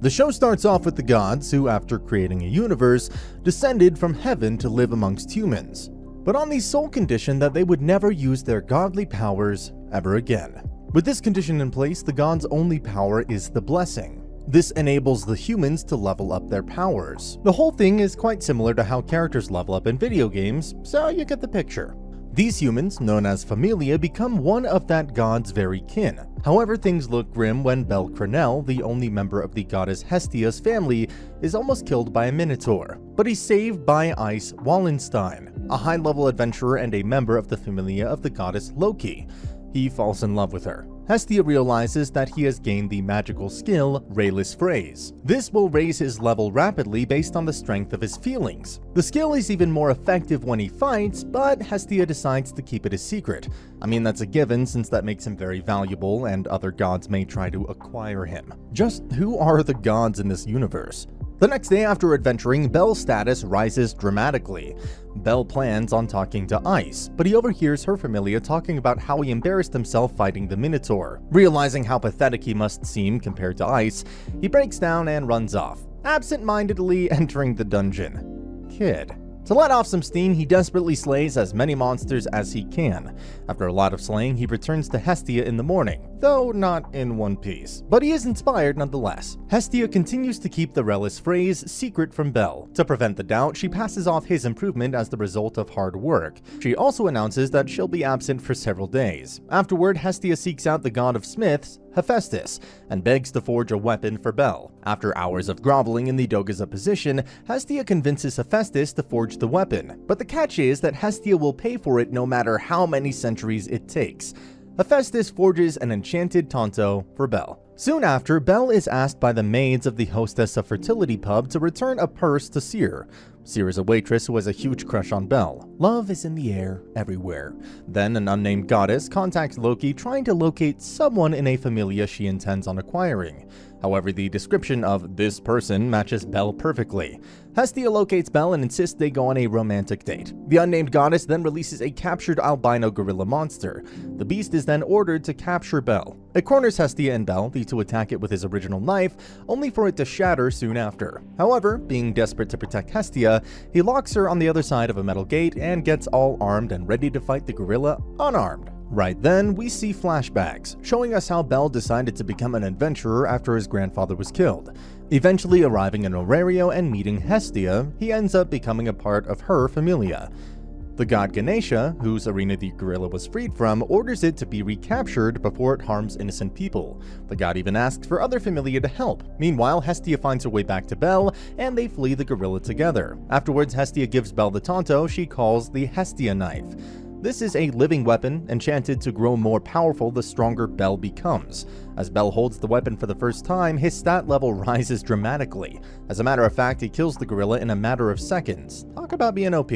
The show starts off with the gods who, after creating a universe, descended from heaven to live amongst humans, but on the sole condition that they would never use their godly powers ever again. With this condition in place, the gods' only power is the blessing. This enables the humans to level up their powers. The whole thing is quite similar to how characters level up in video games, so you get the picture. These humans, known as Familia, become one of that god's very kin. However, things look grim when Bel Cranel, the only member of the goddess Hestia's family, is almost killed by a minotaur. But he's saved by Ice Wallenstein, a high-level adventurer and a member of the Familia of the goddess Loki. He falls in love with her. Hestia realizes that he has gained the magical skill Rayless Phrase. This will raise his level rapidly based on the strength of his feelings. The skill is even more effective when he fights, but Hestia decides to keep it a secret. I mean, that's a given since that makes him very valuable and other gods may try to acquire him. Just who are the gods in this universe? The next day after adventuring, Bel's status rises dramatically. Bel plans on talking to Ice, but he overhears her Familia talking about how he embarrassed himself fighting the Minotaur. Realizing how pathetic he must seem compared to Ice, he breaks down and runs off, absent-mindedly entering the dungeon. Kid. To let off some steam, he desperately slays as many monsters as he can. After a lot of slaying, he returns to Hestia in the morning, though not in one piece. But he is inspired nonetheless. Hestia continues to keep the Rayless Phrase secret from Bel. To prevent the doubt, she passes off his improvement as the result of hard work. She also announces that she'll be absent for several days. Afterward, Hestia seeks out the god of smiths, Hephaestus, and begs to forge a weapon for Bel. After hours of groveling in the Doga's position, Hestia convinces Hephaestus to forge the weapon, but the catch is that Hestia will pay for it no matter how many centuries it takes. Hephaestus forges an enchanted Tonto for Bel. Soon after, Bel is asked by the maids of the hostess of fertility pub to return a purse to Cyr. Cyr is a waitress who has a huge crush on Bel. Love is in the air everywhere. Then an unnamed goddess contacts Loki trying to locate someone in a Familia she intends on acquiring. However, the description of this person matches Bel perfectly. Hestia locates Bel and insists they go on a romantic date. The unnamed goddess then releases a captured albino gorilla monster. The beast is then ordered to capture Bel. It corners Hestia and Bel, the two attack it with his original knife, only for it to shatter soon after. However, being desperate to protect Hestia, he locks her on the other side of a metal gate and gets all armed and ready to fight the gorilla unarmed. Right then, we see flashbacks, showing us how Bel decided to become an adventurer after his grandfather was killed. Eventually arriving in Orario and meeting Hestia, he ends up becoming a part of her Familia. The god Ganesha, whose arena the gorilla was freed from, orders it to be recaptured before it harms innocent people. The god even asks for other Familia to help. Meanwhile, Hestia finds her way back to Bel, and they flee the gorilla together. Afterwards, Hestia gives Bel the Tonto she calls the Hestia Knife. This is a living weapon, enchanted to grow more powerful the stronger Bel becomes. As Bel holds the weapon for the first time, his stat level rises dramatically. As a matter of fact, he kills the gorilla in a matter of seconds. Talk about being OP.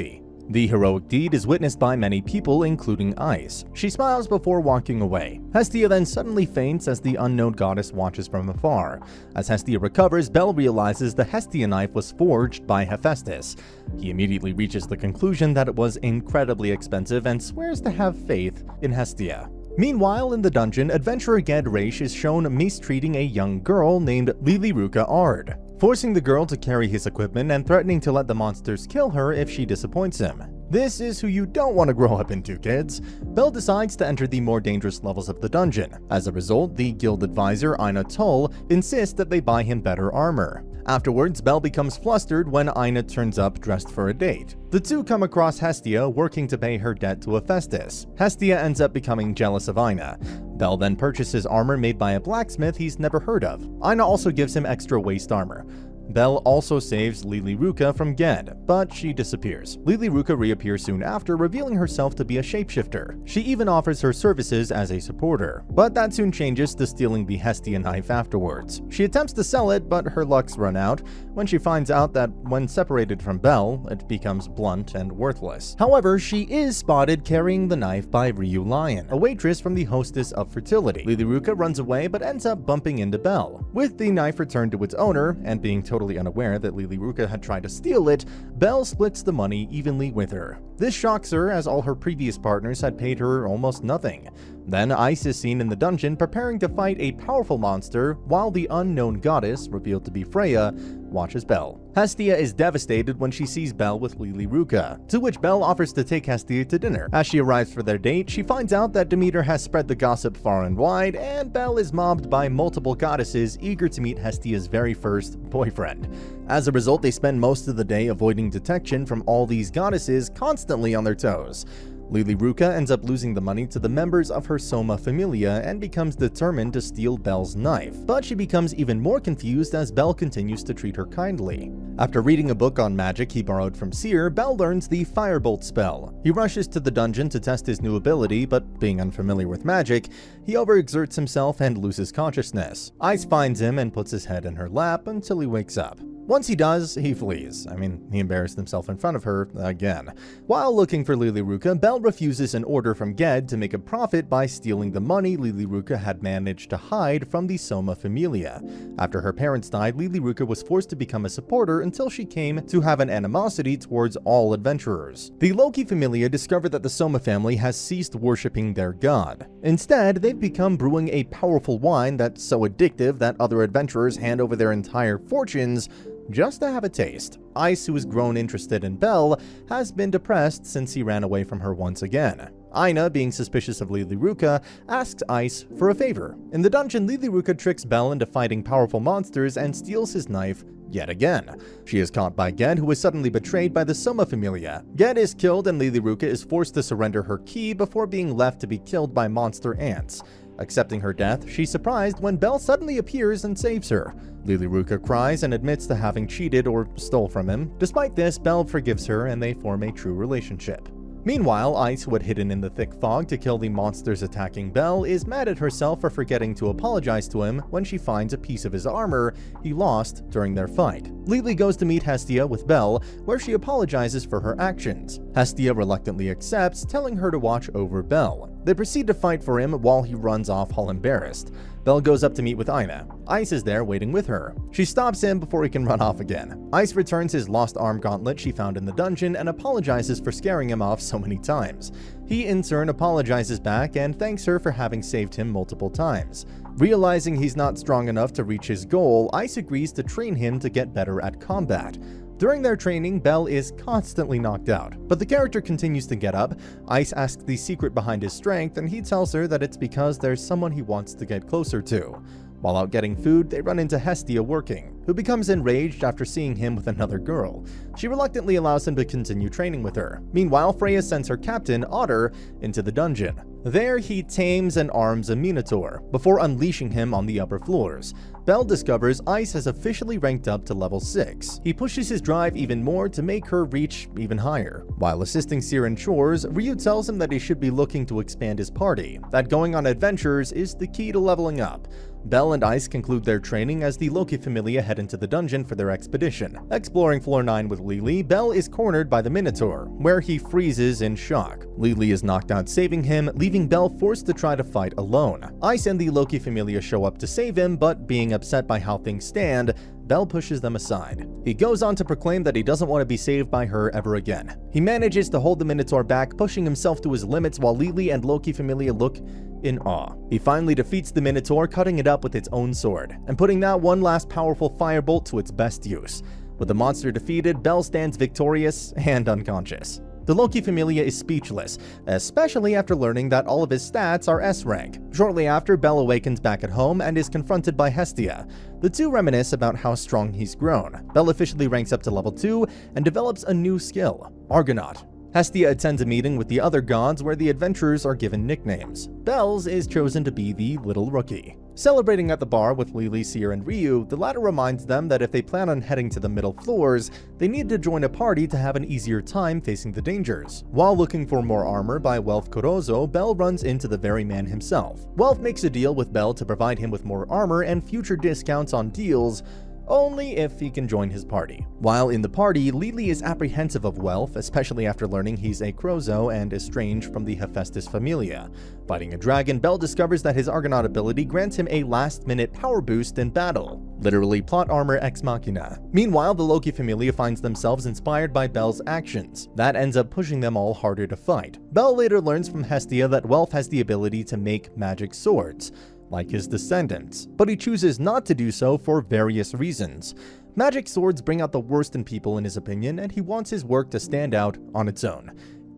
The heroic deed is witnessed by many people, including Ice. She smiles before walking away. Hestia then suddenly faints as the unknown goddess watches from afar. As Hestia recovers, Bel realizes the Hestia knife was forged by Hephaestus. He immediately reaches the conclusion that it was incredibly expensive and swears to have faith in Hestia. Meanwhile, in the dungeon, adventurer Ged Raish is shown mistreating a young girl named Liliruka Ard, forcing the girl to carry his equipment and threatening to let the monsters kill her if she disappoints him. This is who you don't want to grow up into, kids. Bel decides to enter the more dangerous levels of the dungeon. As a result, the guild advisor Aina Tull insists that they buy him better armor. Afterwards, Bel becomes flustered when Aina turns up dressed for a date. The two come across Hestia working to pay her debt to Hephaestus. Hestia ends up becoming jealous of Aina. Bel then purchases armor made by a blacksmith he's never heard of. Aina also gives him extra waist armor. Bel also saves Liliruka from Ged, but she disappears. Liliruka reappears soon after, revealing herself to be a shapeshifter. She even offers her services as a supporter, but that soon changes to stealing the Hestia knife afterwards. She attempts to sell it, but her lucks run out when she finds out that when separated from Bel, it becomes blunt and worthless. However, she is spotted carrying the knife by Ryu Lion, a waitress from the hostess of fertility. Liliruka runs away but ends up bumping into Bel. With the knife returned to its owner, and being totally unaware that Liliruka had tried to steal it, Bel splits the money evenly with her. This shocks her as all her previous partners had paid her almost nothing. Then Ice is seen in the dungeon preparing to fight a powerful monster while the unknown goddess, revealed to be Freya, watches Belle. Hestia is devastated when she sees Belle with Lily Ruka, to which Belle offers to take Hestia to dinner. As she arrives for their date, she finds out that Demeter has spread the gossip far and wide, and Belle is mobbed by multiple goddesses eager to meet Hestia's very first boyfriend. As a result, they spend most of the day avoiding detection from all these goddesses, constantly on their toes. Lily Ruka ends up losing the money to the members of her Soma Familia and becomes determined to steal Belle's knife, but she becomes even more confused as Belle continues to treat her kindly. After reading a book on magic he borrowed from Seer, Belle learns the Firebolt spell. He rushes to the dungeon to test his new ability, but being unfamiliar with magic, he overexerts himself and loses consciousness. Ice finds him and puts his head in her lap until he wakes up. Once he does, he flees. He embarrassed himself in front of her again. While looking for Lily Ruka, Belle refuses an order from Ged to make a profit by stealing the money Lily Ruka had managed to hide from the Soma Familia. After her parents died, Lily Ruka was forced to become a supporter until she came to have an animosity towards all adventurers. The Loki Familia discover that the Soma family has ceased worshipping their god. Instead, they've become brewing a powerful wine that's so addictive that other adventurers hand over their entire fortunes just to have a taste. Ice, who has grown interested in Belle, has been depressed since he ran away from her once again. Aina, being suspicious of Lily Ruka, asks Ice for a favor. In the dungeon, Lily Ruka tricks Belle into fighting powerful monsters and steals his knife yet again. She is caught by Ged, who is suddenly betrayed by the Soma Familia. Ged is killed and Lily Ruka is forced to surrender her key before being left to be killed by monster ants. Accepting her death, she's surprised when Belle suddenly appears and saves her. Lily Ruka cries and admits to having cheated or stole from him. Despite this, Belle forgives her and they form a true relationship. Meanwhile, Ice, who had hidden in the thick fog to kill the monsters attacking Belle, is mad at herself for forgetting to apologize to him when she finds a piece of his armor he lost during their fight. Lily goes to meet Hestia with Belle, where she apologizes for her actions. Hestia reluctantly accepts, telling her to watch over Belle. They proceed to fight for him while he runs off all embarrassed. Belle goes up to meet with Aina. Ice is there waiting with her. She stops him before he can run off again. Ice returns his lost arm gauntlet she found in the dungeon and apologizes for scaring him off so many times. He in turn apologizes back and thanks her for having saved him multiple times. Realizing he's not strong enough to reach his goal, Ice agrees to train him to get better at combat. During their training, Belle is constantly knocked out, but the character continues to get up. Ice asks the secret behind his strength, and he tells her that it's because there's someone he wants to get closer to. While out getting food, they run into Hestia working, who becomes enraged after seeing him with another girl. She reluctantly allows him to continue training with her. Meanwhile, Freya sends her captain, Otter, into the dungeon. There, he tames and arms a Minotaur, before unleashing him on the upper floors. Belle discovers Ice has officially ranked up to level 6. He pushes his drive even more to make her reach even higher. While assisting Seer in chores, Ryu tells him that he should be looking to expand his party, that going on adventures is the key to leveling up. Belle and Ice conclude their training as the Loki Familia head into the dungeon for their expedition. Exploring floor 9 with Lily, Belle is cornered by the Minotaur, where he freezes in shock. Lily is knocked out, saving him, leaving Belle forced to try to fight alone. Ice and the Loki Familia show up to save him, but being upset by how things stand, Belle pushes them aside. He goes on to proclaim that he doesn't want to be saved by her ever again. He manages to hold the Minotaur back, pushing himself to his limits while Lily and Loki Familia look in awe. He finally defeats the Minotaur, cutting it up with its own sword, and putting that one last powerful firebolt to its best use. With the monster defeated, Belle stands victorious and unconscious. The Loki Familia is speechless, especially after learning that all of his stats are S rank. Shortly after, Belle awakens back at home and is confronted by Hestia. The two reminisce about how strong he's grown. Belle officially ranks up to level 2 and develops a new skill, Argonaut. Hestia attends a meeting with the other gods where the adventurers are given nicknames. Belle's is chosen to be the Little Rookie. Celebrating at the bar with Lily, Seer, and Ryu, the latter reminds them that if they plan on heading to the middle floors, they need to join a party to have an easier time facing the dangers. While looking for more armor by Welf Corozo, Belle runs into the very man himself. Welf makes a deal with Belle to provide him with more armor and future discounts on deals, only if he can join his party. While in the party, Lily is apprehensive of Welf, especially after learning he's a Crozo and estranged from the Hephaestus familia. Fighting a dragon, Bell discovers that his Argonaut ability grants him a last-minute power boost in battle. Literally plot armor ex machina. Meanwhile, the Loki familia finds themselves inspired by Bell's actions. That ends up pushing them all harder to fight. Bell later learns from Hestia that Welf has the ability to make magic swords, like his descendants, but he chooses not to do so for various reasons. Magic swords bring out the worst in people in his opinion, and he wants his work to stand out on its own.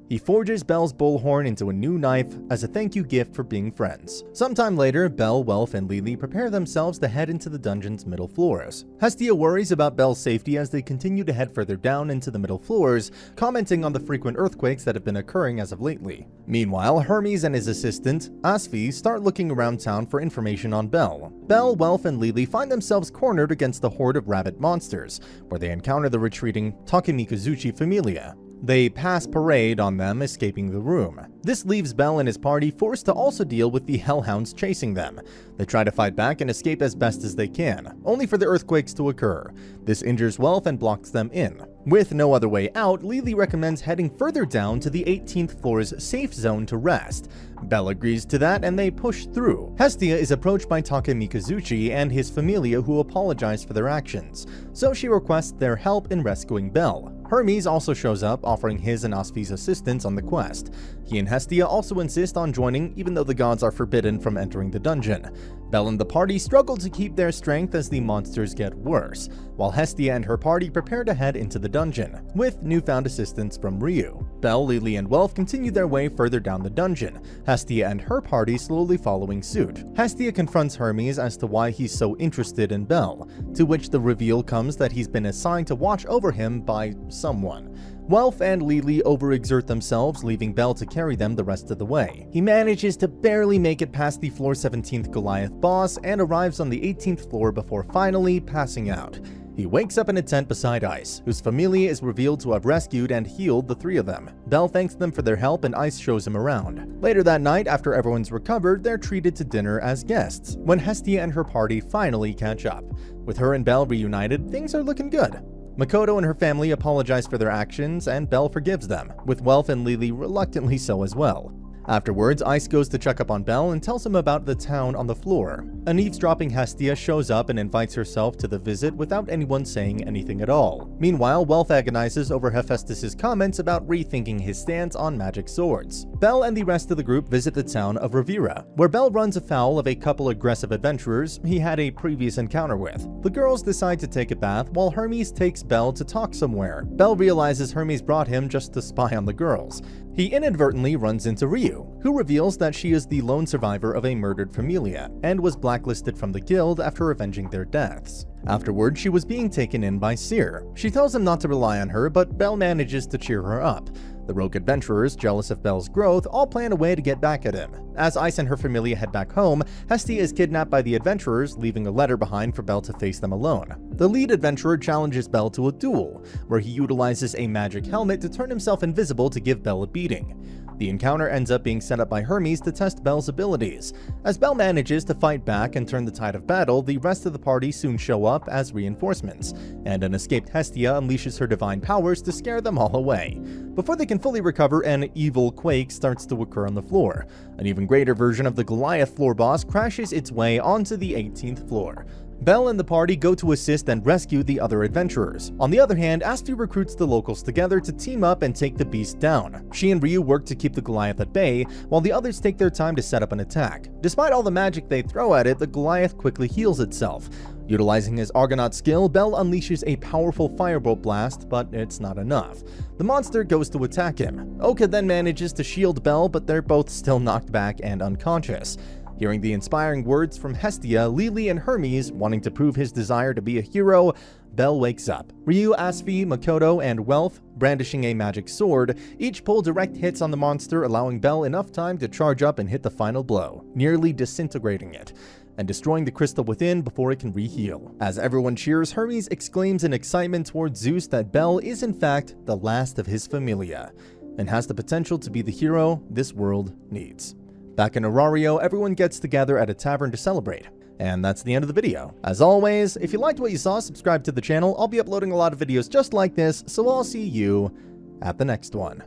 He forges Bell's bullhorn into a new knife as a thank you gift for being friends. Sometime later, Bell, Welf, and Lily prepare themselves to head into the dungeon's middle floors. Hestia worries about Bell's safety as they continue to head further down into the middle floors, commenting on the frequent earthquakes that have been occurring as of lately. Meanwhile, Hermes and his assistant, Asfi, start looking around town for information on Bell. Bell, Welf, and Lily find themselves cornered against the horde of rabbit monsters, where they encounter the retreating Takemikazuchi familia. They pass parade on them escaping the room. This leaves Bell and his party forced to also deal with the hellhounds chasing them. They try to fight back and escape as best as they can, only for the earthquakes to occur. This injures Welf and blocks them in. With no other way out, Lily recommends heading further down to the 18th floor's safe zone to rest. Bell agrees to that and they push through. Hestia is approached by Takemikazuchi and his familia who apologize for their actions, so she requests their help in rescuing Bell. Hermes also shows up, offering his and Asfi's assistance on the quest. He and Hestia also insist on joining, even though the gods are forbidden from entering the dungeon. Bell and the party struggle to keep their strength as the monsters get worse, while Hestia and her party prepare to head into the dungeon, with newfound assistance from Ryu. Bell, Lily, and Welf continue their way further down the dungeon, Hestia and her party slowly following suit. Hestia confronts Hermes as to why he's so interested in Bell, to which the reveal comes that he's been assigned to watch over him by someone. Welf and Lily overexert themselves, leaving Bell to carry them the rest of the way. He manages to barely make it past the floor 17th Goliath boss and arrives on the 18th floor before finally passing out. He wakes up in a tent beside Ice, whose familia is revealed to have rescued and healed the three of them. Bell thanks them for their help and Ice shows him around. Later that night, after everyone's recovered, they're treated to dinner as guests, when Hestia and her party finally catch up. With her and Bell reunited, things are looking good. Makoto and her family apologize for their actions, and Bell forgives them, with Welf and Lily reluctantly so as well. Afterwards, Ice goes to check up on Bell and tells him about the town on the floor. An eavesdropping Hestia shows up and invites herself to the visit without anyone saying anything at all. Meanwhile, Welf agonizes over Hephaestus' comments about rethinking his stance on magic swords. Bell and the rest of the group visit the town of Revira, where Bell runs afoul of a couple aggressive adventurers he had a previous encounter with. The girls decide to take a bath while Hermes takes Bell to talk somewhere. Bell realizes Hermes brought him just to spy on the girls. He inadvertently runs into Ryu, who reveals that she is the lone survivor of a murdered familia, and was blacklisted from the guild after avenging their deaths. Afterward, she was being taken in by Seer. She tells him not to rely on her, but Bell manages to cheer her up. The rogue adventurers, jealous of Bell's growth, all plan a way to get back at him. As Ice and her familia head back home, Hestia is kidnapped by the adventurers, leaving a letter behind for Bell to face them alone. The lead adventurer challenges Bell to a duel, where he utilizes a magic helmet to turn himself invisible to give Bell a beating. The encounter ends up being set up by Hermes to test Bell's abilities. As Bell manages to fight back and turn the tide of battle, the rest of the party soon show up as reinforcements, and an escaped Hestia unleashes her divine powers to scare them all away. Before they can fully recover, an evil quake starts to occur on the floor. An even greater version of the Goliath floor boss crashes its way onto the 18th floor. Bell and the party go to assist and rescue the other adventurers. On the other hand, Asfi recruits the locals together to team up and take the beast down. She and Ryu work to keep the Goliath at bay, while the others take their time to set up an attack. Despite all the magic they throw at it, the Goliath quickly heals itself. Utilizing his Argonaut skill, Bell unleashes a powerful firebolt blast, but it's not enough. The monster goes to attack him. Oka then manages to shield Bell, but they're both still knocked back and unconscious. Hearing the inspiring words from Hestia, Lily, and Hermes wanting to prove his desire to be a hero, Bell wakes up. Ryu, Asfi, Makoto, and Welf, brandishing a magic sword, each pull direct hits on the monster, allowing Bell enough time to charge up and hit the final blow, nearly disintegrating it, and destroying the crystal within before it can re-heal. As everyone cheers, Hermes exclaims in excitement towards Zeus that Bell is in fact the last of his familia, and has the potential to be the hero this world needs. Back in Aurario, everyone gets together at a tavern to celebrate. And that's the end of the video. As always, if you liked what you saw, subscribe to the channel. I'll be uploading a lot of videos just like this, so I'll see you at the next one.